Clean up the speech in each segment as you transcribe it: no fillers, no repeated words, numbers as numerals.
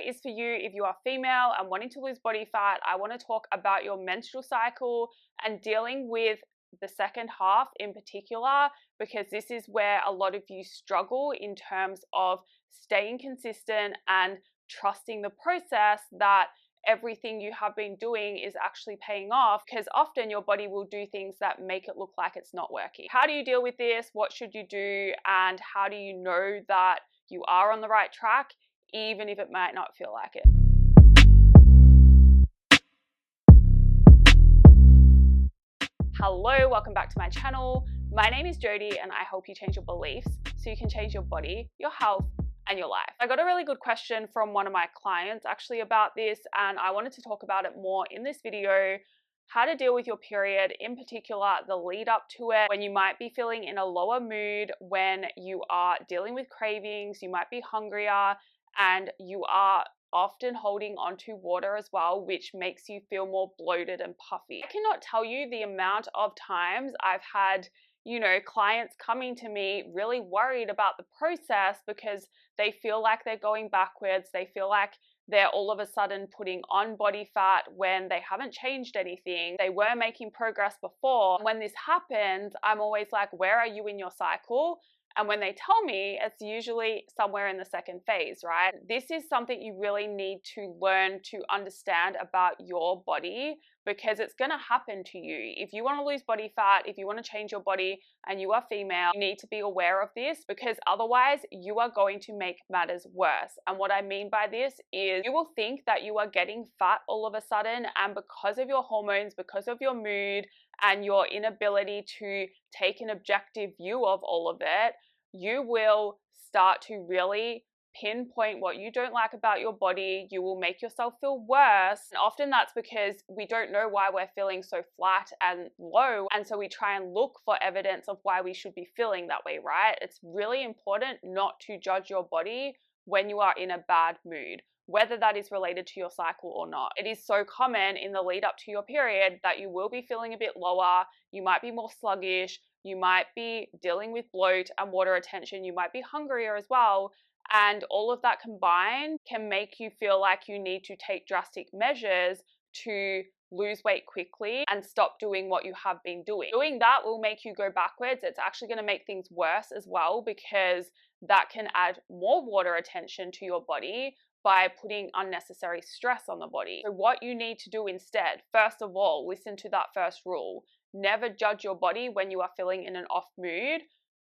is for you if you are female and wanting to lose body fat. I want to talk about your menstrual cycle and dealing with the second half in particular, because this is where a lot of you struggle in terms of staying consistent and trusting the process that everything you have been doing is actually paying off, because often your body will do things that make it look like it's not working. How do you deal with this? What should you do? And how do you know that you are on the right track, even if it might not feel like it? Hello, welcome back to my channel. My name is Jodie and I help you change your beliefs so you can change your body, your health, and your life. I got a really good question from one of my clients actually about this, and I wanted to talk about it more in this video. How to deal with your period, in particular the lead up to it, when you might be feeling in a lower mood, when you are dealing with cravings, you might be hungrier, and you are often holding onto water as well, which makes you feel more bloated and puffy. I cannot tell you the amount of times I've had clients coming to me really worried about the process because they feel like they're going backwards. They feel like they're all of a sudden putting on body fat when they haven't changed anything. They were making progress before. When this happens, I'm always like, where are you in your cycle? And when they tell me, it's usually somewhere in the second phase, right? This is something you really need to learn to understand about your body, because it's going to happen to you. If you want to lose body fat, if you want to change your body and you are female, you need to be aware of this, because otherwise you are going to make matters worse. And what I mean by this is you will think that you are getting fat all of a sudden, and because of your hormones, because of your mood and your inability to take an objective view of all of it, you will start to really pinpoint what you don't like about your body. You will make yourself feel worse. And often that's because we don't know why we're feeling so flat and low. And so we try and look for evidence of why we should be feeling that way, right? It's really important not to judge your body when you are in a bad mood, whether that is related to your cycle or not. It is so common in the lead up to your period that you will be feeling a bit lower. You might be more sluggish. You might be dealing with bloat and water retention. You might be hungrier as well. And all of that combined can make you feel like you need to take drastic measures to lose weight quickly and stop doing what you have been doing. Doing that will make you go backwards. It's actually going to make things worse as well, because that can add more water retention to your body by putting unnecessary stress on the body. So what you need to do instead, first of all, listen to that first rule. Never judge your body when you are feeling in an off mood.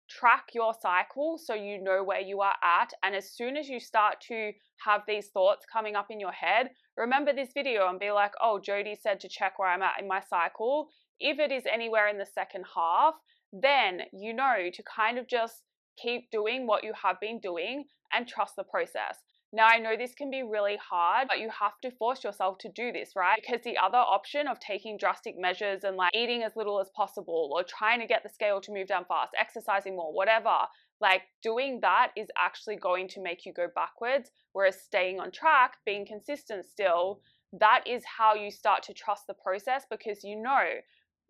Track your cycle so you know where you are at. And as soon as you start to have these thoughts coming up in your head, remember this video and be like, oh, Jodie said to check where I'm at in my cycle. If it is anywhere in the second half, then you know to kind of just keep doing what you have been doing and trust the process. Now, I know this can be really hard, but you have to force yourself to do this, right? Because the other option of taking drastic measures and like eating as little as possible, or trying to get the scale to move down fast, exercising more, whatever, like doing that is actually going to make you go backwards. Whereas staying on track, being consistent still, that is how you start to trust the process, because you know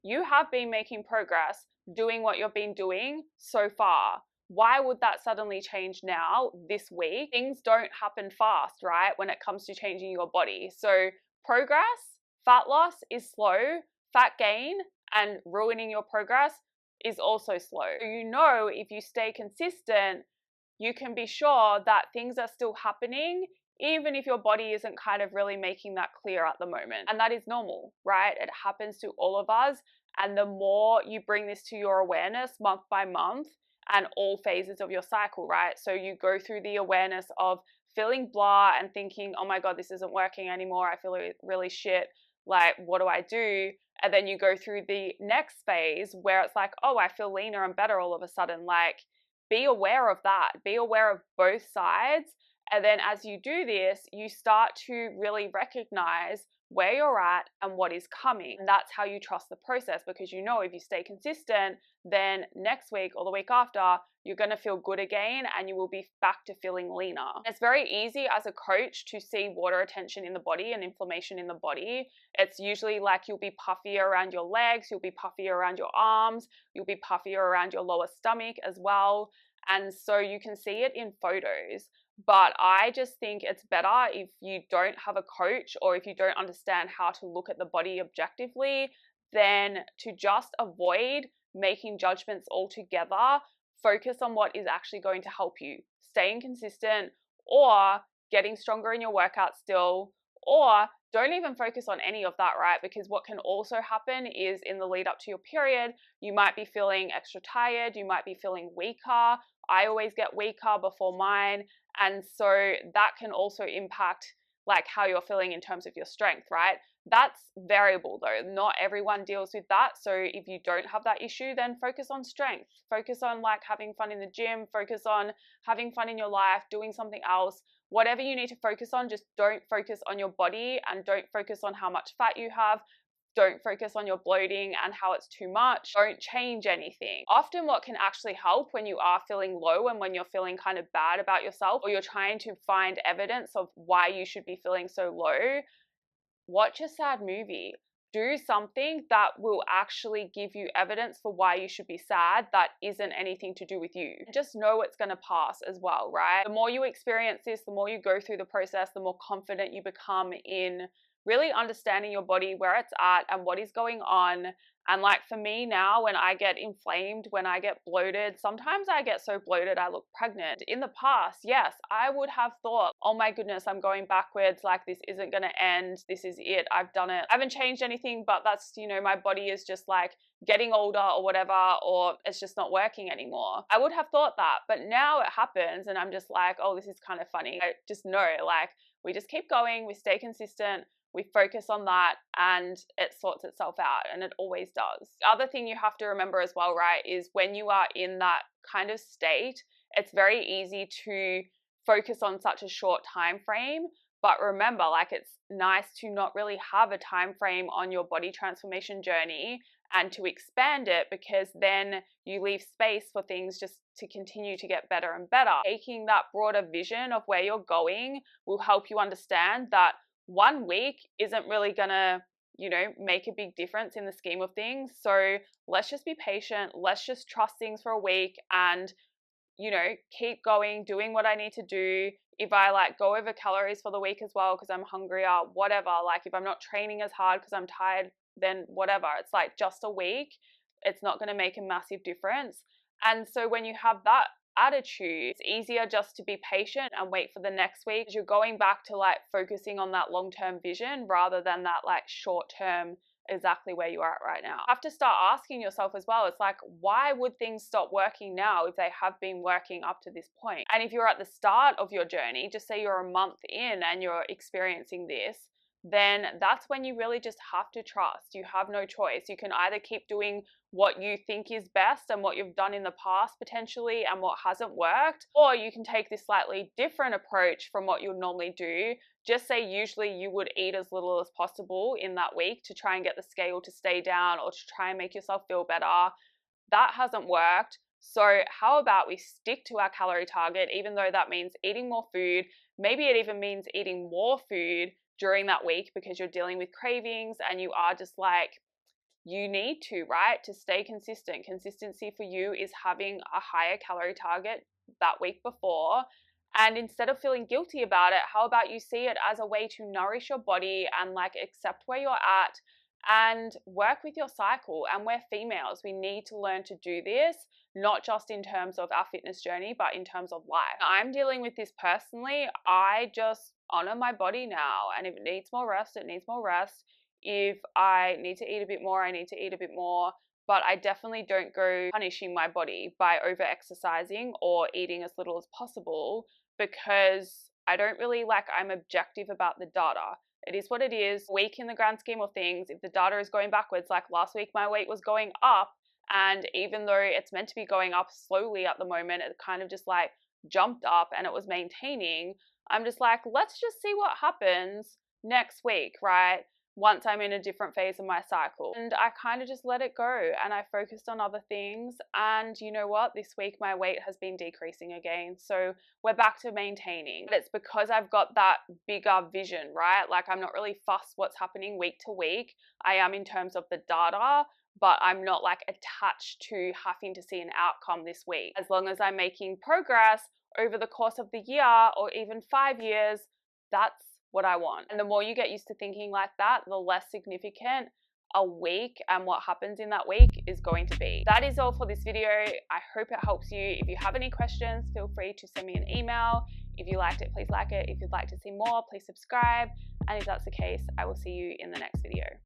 you have been making progress doing what you've been doing so far. Why would that suddenly change now, this week? Things don't happen fast, right, when it comes to changing your body. So progress, fat loss is slow. Fat gain and ruining your progress is also slow. So you know if you stay consistent, you can be sure that things are still happening, even if your body isn't kind of really making that clear at the moment. And that is normal, right? It happens to all of us. And the more you bring this to your awareness month by month, and all phases of your cycle, right? So you go through the awareness of feeling blah and thinking, oh my God, this isn't working anymore. I feel really shit. Like, what do I do? And then you go through the next phase where it's like, oh, I feel leaner and better all of a sudden. Like, be aware of that. Be aware of both sides. And then as you do this, you start to really recognize where you're at and what is coming. And that's how you trust the process, because you know if you stay consistent, then next week or the week after, you're going to feel good again and you will be back to feeling leaner. It's very easy as a coach to see water retention in the body and inflammation in the body. It's usually like you'll be puffier around your legs, you'll be puffier around your arms, you'll be puffier around your lower stomach as well. And so you can see it in photos. But I just think it's better if you don't have a coach or if you don't understand how to look at the body objectively, than to just avoid making judgments altogether. Focus on what is actually going to help you. Staying consistent or getting stronger in your workout still, or don't even focus on any of that, right? Because what can also happen is in the lead up to your period, you might be feeling extra tired, you might be feeling weaker. I always get weaker before mine. And so that can also impact like how you're feeling in terms of your strength, right? That's variable though. Not everyone deals with that. So if you don't have that issue, then focus on strength. Focus on like having fun in the gym, focus on having fun in your life, doing something else. Whatever you need to focus on, just don't focus on your body and don't focus on how much fat you have. Don't focus on your bloating and how it's too much. Don't change anything. Often what can actually help when you are feeling low and when you're feeling kind of bad about yourself, or you're trying to find evidence of why you should be feeling so low, watch a sad movie. Do something that will actually give you evidence for why you should be sad that isn't anything to do with you. Just know it's going to pass as well, right? The more you experience this, the more you go through the process, the more confident you become in really understanding your body, where it's at and what is going on. And like for me now, when I get inflamed, when I get bloated, sometimes I get so bloated I look pregnant. In the past, yes, I would have thought, oh my goodness, I'm going backwards, like this isn't going to end, this is it, I've done it. I haven't changed anything, but that's, you know, my body is just like getting older or whatever, or it's just not working anymore. I would have thought that, but now it happens and I'm just like, oh, this is kind of funny. I just know, like, we just keep going, we stay consistent, we focus on that, and it sorts itself out, and it always does. The other thing you have to remember as well, right, is when you are in that kind of state, it's very easy to focus on such a short time frame. But remember, like, it's nice to not really have a time frame on your body transformation journey and to expand it, because then you leave space for things just to continue to get better and better. Taking that broader vision of where you're going will help you understand that 1 week isn't really gonna, you know, make a big difference in the scheme of things. So let's just be patient. Let's just trust things for a week and, you know, keep going, doing what I need to do. If I like go over calories for the week as well because I'm hungrier, whatever, like if I'm not training as hard because I'm tired, then whatever. It's like just a week. It's not going to make a massive difference. And so when you have that attitude, it's easier just to be patient and wait for the next week. You're going back to like focusing on that long-term vision rather than that like short-term exactly where you are at right now. You have to start asking yourself as well, it's like, why would things stop working now if they have been working up to this point? And if you're at the start of your journey, just say you're a month in and you're experiencing this, then that's when you really just have to trust. You have no choice. You can either keep doing what you think is best and what you've done in the past potentially and what hasn't worked, or you can take this slightly different approach from what you'll normally do. Just say usually you would eat as little as possible in that week to try and get the scale to stay down or to try and make yourself feel better. That hasn't worked. So how about we stick to our calorie target, even though that means eating more food. Maybe it even means eating more food during that week because you're dealing with cravings and you are just like, you need to, right? To stay consistent. Consistency for you is having a higher calorie target that week before. And instead of feeling guilty about it, how about you see it as a way to nourish your body and like accept where you're at and work with your cycle. And we're females. We need to learn to do this, not just in terms of our fitness journey, but in terms of life. I'm dealing with this personally. I just honor my body now. And if it needs more rest, it needs more rest. If I need to eat a bit more, I need to eat a bit more. But I definitely don't go punishing my body by over exercising or eating as little as possible, because I don't really I'm objective about the data. It is what it is. Week in the grand scheme of things, if the data is going backwards, like last week my weight was going up, and even though it's meant to be going up slowly at the moment, it kind of just like jumped up and it was maintaining. I'm just like, let's just see what happens next week, right? Once I'm in a different phase of my cycle. And I kind of just let it go and I focused on other things. And you know what? This week my weight has been decreasing again. So we're back to maintaining. But it's because I've got that bigger vision, right? Like I'm not really fussed what's happening week to week. I am in terms of the data, but I'm not like attached to having to see an outcome this week. As long as I'm making progress over the course of the year or even 5 years, that's what I want. And the more you get used to thinking like that, the less significant a week and what happens in that week is going to be. That is all for this video. I hope it helps you. If you have any questions, feel free to send me an email. If you liked it, please like it. If you'd like to see more, please subscribe. And if that's the case, I will see you in the next video.